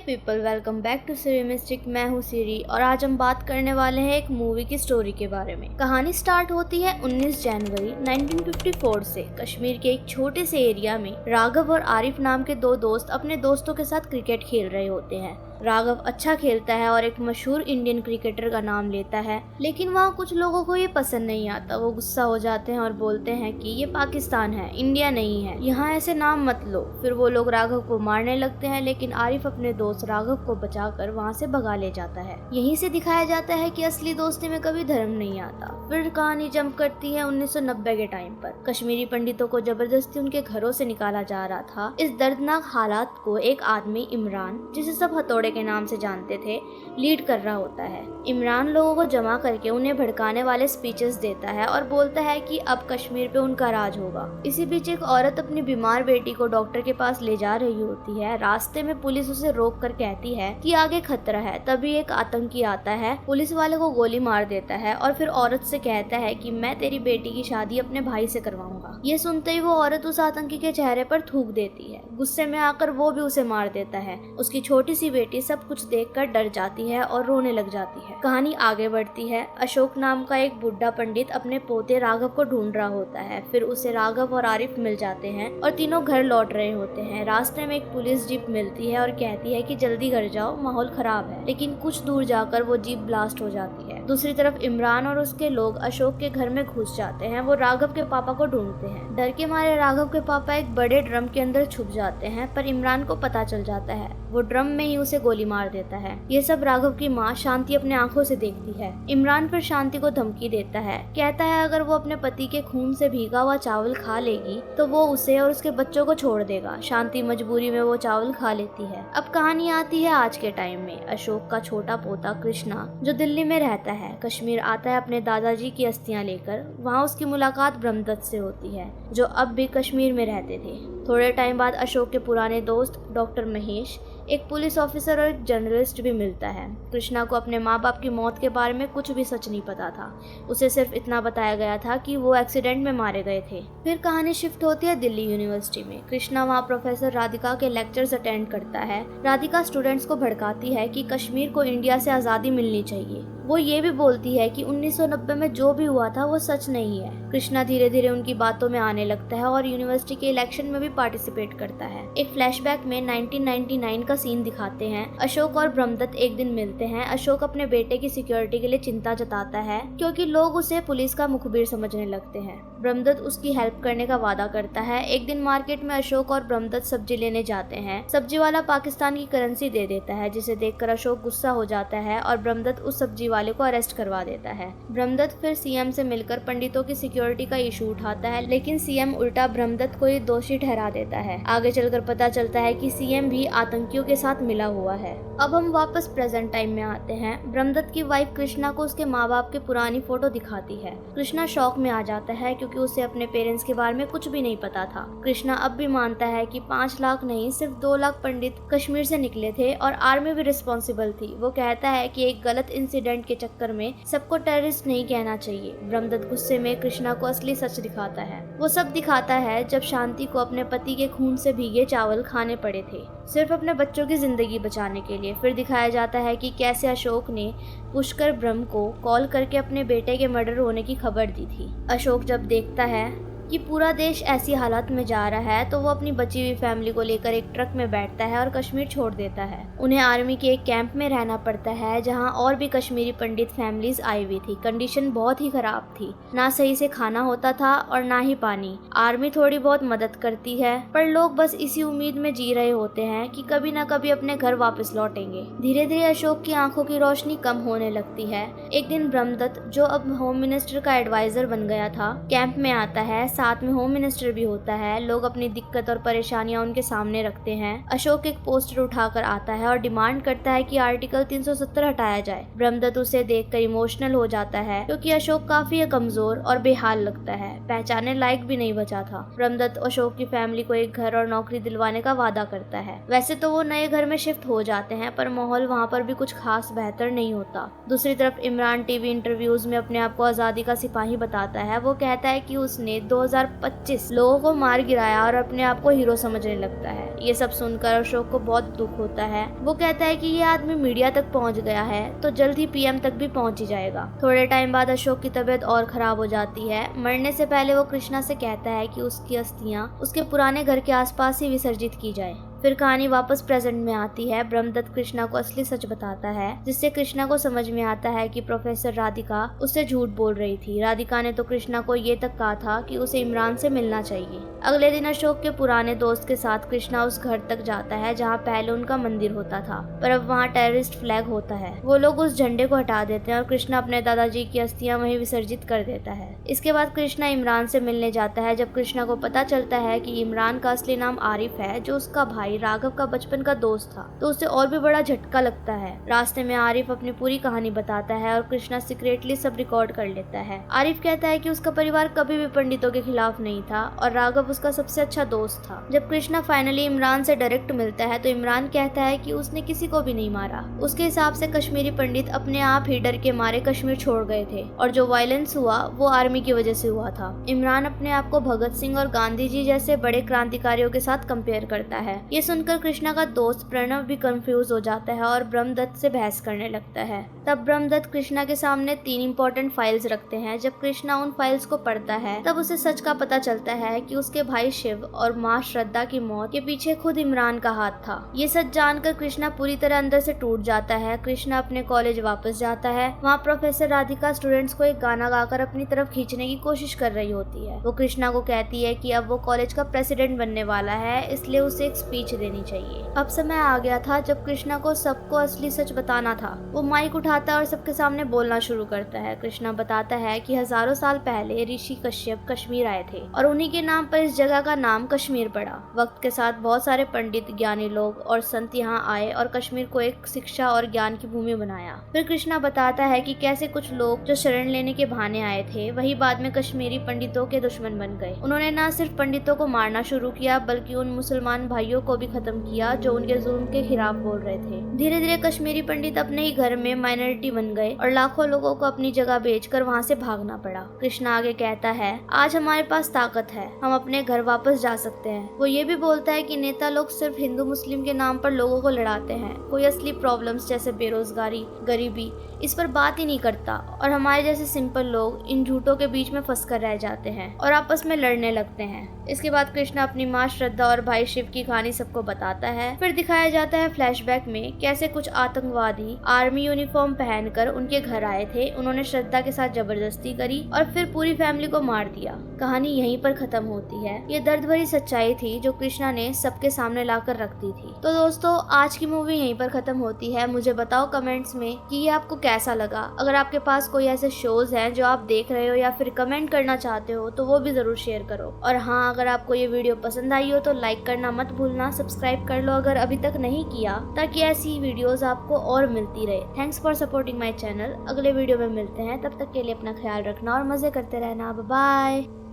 People, welcome back to Siri Mystic. मैं हूँ सीरी और आज हम बात करने वाले हैं एक मूवी की स्टोरी के बारे में। कहानी स्टार्ट होती है 19 जनवरी 1954 से। कश्मीर के एक छोटे से एरिया में राघव और आरिफ नाम के दो दोस्त अपने दोस्तों के साथ क्रिकेट खेल रहे होते हैं। राघव अच्छा खेलता है और एक मशहूर इंडियन क्रिकेटर का नाम लेता है, लेकिन वहाँ कुछ लोगों को ये पसंद नहीं आता। वो गुस्सा हो जाते हैं और बोलते हैं कि ये पाकिस्तान है, इंडिया नहीं है, यहाँ ऐसे नाम मत लो। फिर वो लोग राघव को मारने लगते हैं, लेकिन आरिफ अपने दोस्त राघव को बचाकर वहाँ से भगा ले जाता है। यहीं से दिखाया जाता है कि असली दोस्ती में कभी धर्म नहीं आता। फिर कहानी जंप करती है 1990 के टाइम पर। कश्मीरी पंडितों को जबरदस्ती उनके घरों से निकाला जा रहा था। इस दर्दनाक हालात को एक आदमी इमरान, जिसे सब हथौड़े के नाम से जानते थे, लीड कर रहा होता है। इमरान लोगों को जमा करके उन्हें भड़काने वाले स्पीचेस देता है और बोलता है कि अब कश्मीर पे उनका राज होगा। इसी बीच एक औरत अपनी बीमार बेटी को डॉक्टर के पास ले जा रही होती है। रास्ते में पुलिस उसे रोक कर कहती है कि आगे खतरा है। तभी एक आतंकी आता है, पुलिस वाले को गोली मार देता है और फिर औरत से कहता है कि मैं तेरी बेटी की शादी अपने भाई से करवाऊंगा। ये सुनते ही वो औरत उस आतंकी के चेहरे पर थूक देती है। गुस्से में आकर वो भी उसे मार देता है। उसकी छोटी सी बेटी सब कुछ देखकर डर जाती है और रोने लग जाती है। कहानी आगे बढ़ती है। अशोक नाम का एक बुढ़ा पंडित अपने पोते राघव को ढूंढ रहा होता है। फिर उसे राघव और आरिफ मिल जाते हैं और तीनों घर लौट रहे होते हैं। रास्ते में एक पुलिस जीप मिलती है और कहती है कि जल्दी घर जाओ, माहौल खराब है। लेकिन कुछ दूर जाकर वो जीप ब्लास्ट हो जाती है। दूसरी तरफ इमरान और उसके लोग अशोक के घर में घुस जाते हैं। वो राघव के पापा को ढूंढते हैं। डर के मारे राघव के पापा एक बड़े ड्रम के अंदर छुप जाते हैं, पर इमरान को पता चल जाता है। वो ड्रम में ही उसे गोली मार देता है। ये सब राघव की माँ शांति अपने आंखों से देखती है। इमरान फिर शांति को धमकी देता है, कहता है अगर वो अपने पति के खून से भीगा हुआ चावल खा लेगी तो वो उसे और उसके बच्चों को छोड़ देगा। शांति मजबूरी में वो चावल खा लेती है। अब कहानी आती है आज के टाइम में। अशोक का छोटा पोता कृष्णा, जो दिल्ली में रहता है, कश्मीर आता है अपने दादाजी की अस्थियां लेकर। वहाँ उसकी मुलाकात ब्रह्मदत्त से होती है, जो अब भी कश्मीर में रहते थे। थोड़े टाइम बाद अशोक के पुराने दोस्त डॉक्टर महेश, एक पुलिस ऑफिसर और एक जर्नलिस्ट भी मिलता है। कृष्णा को अपने माँ बाप की मौत के बारे में कुछ भी सच नहीं पता था। उसे सिर्फ इतना बताया गया था कि वो एक्सीडेंट में मारे गए थे। फिर कहानी शिफ्ट होती है दिल्ली यूनिवर्सिटी में। कृष्णा वहाँ प्रोफेसर राधिका के लेक्चर्स अटेंड करता है। राधिका स्टूडेंट्स को भड़काती है कि कश्मीर को इंडिया से आज़ादी मिलनी चाहिए। वो ये भी बोलती है कि 1990 में जो भी हुआ था वो सच नहीं है। कृष्णा धीरे धीरे उनकी बातों में आने लगता है और यूनिवर्सिटी के इलेक्शन में भी पार्टिसिपेट करता है। एक फ्लैशबैक में 1999 का सीन दिखाते हैं। अशोक और ब्रह्मदत्त एक दिन मिलते हैं। अशोक अपने बेटे की सिक्योरिटी के लिए चिंता जताता है, क्योंकि लोग उसे पुलिस का मुखबिर समझने लगते हैं। ब्रह्मदत्त उसकी हेल्प करने का वादा करता है। एक दिन मार्केट में अशोक और ब्रह्मदत्त सब्जी लेने जाते हैं। सब्जी वाला पाकिस्तान की करेंसी दे देता है, जिसे देखकर अशोक गुस्सा हो जाता है और ब्रह्मदत्त उस सब्जी वाले को अरेस्ट करवा देता है। ब्रह्मदत्त फिर सीएम से मिलकर पंडितों की सिक्योरिटी का इशू उठाता है, लेकिन सीएम उल्टा ब्रह्मदत्त को ही दोषी ठहरा देता है। आगे चलकर पता चलता है कि सीएम भी आतंकियों के साथ मिला हुआ है। अब हम वापस प्रेजेंट टाइम में आते हैं। ब्रह्मदत्त की वाइफ कृष्णा को उसके माँ बाप की पुरानी फोटो दिखाती है। कृष्णा शॉक में आ जाता है, क्योंकि उसे अपने पेरेंट्स के बारे में कुछ भी नहीं पता था। कृष्णा अब भी मानता है कि 5 लाख नहीं, सिर्फ 2 लाख पंडित कश्मीर से निकले थे और आर्मी भी रिस्पॉन्सिबल थी। वो कहता है कि एक गलत इंसिडेंट के चक्कर में सबको टेररिस्ट नहीं कहना चाहिए। ब्रह्मदत्त गुस्से में कृष्णा को असली सच दिखाता है। वो सब दिखाता है जब शांति को अपने पति के खून से भीगे चावल खाने पड़े थे, सिर्फ अपने बच्चों की जिंदगी बचाने के लिए। फिर दिखाया जाता है कि कैसे अशोक ने पुष्कर ब्रह्म को कॉल करके अपने बेटे के मर्डर होने की खबर दी थी। अशोक जब देखता है कि पूरा देश ऐसी हालत में जा रहा है, तो वो अपनी बची हुई फैमिली को लेकर एक ट्रक में बैठता है और कश्मीर छोड़ देता है। उन्हें आर्मी के एक कैंप में रहना पड़ता है, जहां और भी कश्मीरी पंडित फैमिलीज आई हुई थी। कंडीशन बहुत ही खराब थी, ना सही से खाना होता था और ना ही पानी। आर्मी थोड़ी बहुत मदद करती है, पर लोग बस इसी उम्मीद में जी रहे होते हैं कि कभी ना कभी अपने घर वापस लौटेंगे। धीरे धीरे अशोक की आंखों की रोशनी कम होने लगती है। एक दिन ब्रह्मदत्त, जो अब होम मिनिस्टर का एडवाइजर बन गया था, कैंप में आता है। साथ में होम मिनिस्टर भी होता है। लोग अपनी दिक्कत और परेशानियां उनके सामने रखते हैं। अशोक एक पोस्टर उठाकर आता है और डिमांड करता है कि आर्टिकल 370 हटाया जाए। ब्रह्मदत्त उसे देखकर इमोशनल हो जाता है, क्योंकि अशोक काफी कमजोर और बेहाल लगता है, पहचाने लायक भी नहीं बचा था। ब्रह्मदत्त अशोक की फैमिली को एक घर और नौकरी दिलवाने का वादा करता है। वैसे तो वो नए घर में शिफ्ट हो जाते हैं, पर माहौल वहाँ पर भी कुछ खास बेहतर नहीं होता। दूसरी तरफ इमरान टीवी इंटरव्यूज में अपने आप को आजादी का सिपाही बताता है। वो कहता है कि उसने 2025 लोगों को मार गिराया और अपने आप को हीरो समझने लगता है। ये सब सुनकर अशोक को बहुत दुख होता है। वो कहता है कि ये आदमी मीडिया तक पहुंच गया है तो जल्द ही पीएम तक भी पहुंच ही जाएगा। थोड़े टाइम बाद अशोक की तबीयत और खराब हो जाती है। मरने से पहले वो कृष्णा से कहता है कि उसकी अस्थियां उसके पुराने घर के आसपास ही विसर्जित की जाए। फिर कहानी वापस प्रेजेंट में आती है। ब्रह्मदत्त कृष्णा को असली सच बताता है, जिससे कृष्णा को समझ में आता है कि प्रोफेसर राधिका उससे झूठ बोल रही थी। राधिका ने तो कृष्णा को ये तक कहा था कि उसे इमरान से मिलना चाहिए। अगले दिन अशोक के पुराने दोस्त के साथ कृष्णा उस घर तक जाता है जहाँ पहले उनका मंदिर होता था, पर अब वहाँ टेररिस्ट फ्लैग होता है। वो लोग उस झंडे को हटा देते हैं और कृष्णा अपने दादाजी की अस्थियां वहीं विसर्जित कर देता है। इसके बाद कृष्णा इमरान से मिलने जाता है। जब कृष्णा को पता चलता है कि इमरान का असली नाम आरिफ है, जो उसका भाई राघव का बचपन का दोस्त था, तो उसे और भी बड़ा झटका लगता है। रास्ते में आरिफ अपनी पूरी कहानी बताता है और कृष्णा सीक्रेटली सब रिकॉर्ड कर लेता है। आरिफ कहता है कि उसका परिवार कभी भी पंडितों के खिलाफ नहीं था और राघव उसका सबसे अच्छा दोस्त था। जब कृष्णा फाइनली इमरान से डायरेक्ट मिलता है तो इमरान कहता है कि उसने किसी को भी नहीं मारा। उसके हिसाब से कश्मीरी पंडित अपने आप ही डर के मारे कश्मीर छोड़ गए थे और जो वायलेंस हुआ वो आर्मी की वजह से हुआ था। इमरान अपने आप को भगत सिंह और गांधी जी जैसे बड़े क्रांतिकारियों के साथ कंपेयर करता है। ये सुनकर कृष्णा का दोस्त प्रणव भी कंफ्यूज हो जाता है और ब्रह्मदत्त से बहस करने लगता है। तब ब्रह्मदत्त कृष्णा के सामने 3 इंपॉर्टेंट फाइल्स रखते हैं। जब कृष्णा उन फाइल्स को पढ़ता है तब उसे सच का पता चलता है कि उसके भाई शिव और माँ श्रद्धा की मौत के पीछे खुद इमरान का हाथ था। ये सच जानकर कृष्णा पूरी तरह अंदर से टूट जाता है। कृष्णा अपने कॉलेज वापस जाता है। वहाँ प्रोफेसर राधिका स्टूडेंट्स को एक गाना गाकर अपनी तरफ खींचने की कोशिश कर रही होती है। वो कृष्णा को कहती है कि अब वो कॉलेज का प्रेसिडेंट बनने वाला है, इसलिए उसे एक स्पीच देनी चाहिए। अब समय आ गया था जब कृष्णा को सबको असली सच बताना था। वो माइक उठाता है और सबके सामने बोलना शुरू करता है। कृष्णा बताता है कि हजारों साल पहले ऋषि कश्यप कश्मीर आए थे और उन्हीं के नाम पर इस जगह का नाम कश्मीर पड़ा। वक्त के साथ बहुत सारे पंडित, ज्ञानी लोग और संत यहाँ आए और कश्मीर को एक शिक्षा और ज्ञान की भूमि बनाया। फिर कृष्णा बताता है कि कैसे कुछ लोग जो शरण लेने के बहाने आए थे वही बाद में कश्मीरी पंडितों के दुश्मन बन गए। उन्होंने न सिर्फ पंडितों को मारना शुरू किया बल्कि उन मुसलमान भाइयों को भी खत्म किया जो उनके जुल्म के खिलाफ बोल रहे थे। धीरे धीरे कश्मीरी पंडित अपने ही घर में माइनॉरिटी बन गए और लाखों लोगों को अपनी जगह बेचकर वहाँ से भागना पड़ा। कृष्णा आगे कहता है, आज हमारे पास ताकत है, हम अपने घर वापस जा सकते हैं। वो ये भी बोलता है कि नेता लोग सिर्फ हिंदू मुस्लिम के नाम पर लोगों को लड़ाते हैं, कोई असली प्रॉब्लम्स जैसे बेरोजगारी, गरीबी इस पर बात ही नहीं करता और हमारे जैसे सिंपल लोग इन झूठों के बीच में फंस कर रह जाते हैं और आपस में लड़ने लगते हैं। इसके बाद कृष्णा अपनी माँ श्रद्धा और भाई शिव की कहानी सबको बताता है। फिर दिखाया जाता है फ्लैशबैक में कैसे कुछ आतंकवादी आर्मी यूनिफॉर्म पहनकर उनके घर आए थे। उन्होंने श्रद्धा के साथ जबरदस्ती करी और फिर पूरी फैमिली को मार दिया। कहानी यहीं पर खत्म होती है। ये दर्द भरी सच्चाई थी जो कृष्णा ने सबके सामने लाकर रख दी थी। तो दोस्तों, आज की मूवी यहीं पर खत्म होती है। मुझे बताओ कमेंट्स में कि ये आपको कैसा लगा। अगर आपके पास कोई ऐसे शोज हैं जो आप देख रहे हो या फिर कमेंट करना चाहते हो तो वो भी जरूर शेयर करो। और हाँ, अगर आपको ये वीडियो पसंद आई हो तो लाइक करना मत भूलना, सब्सक्राइब कर लो अगर अभी तक नहीं किया, ताकि ऐसी वीडियोस आपको और मिलती रहे। Thanks for supporting my channel. अगले वीडियो में मिलते हैं, तब तक के लिए अपना ख्याल रखना और मजे करते रहना। Bye bye.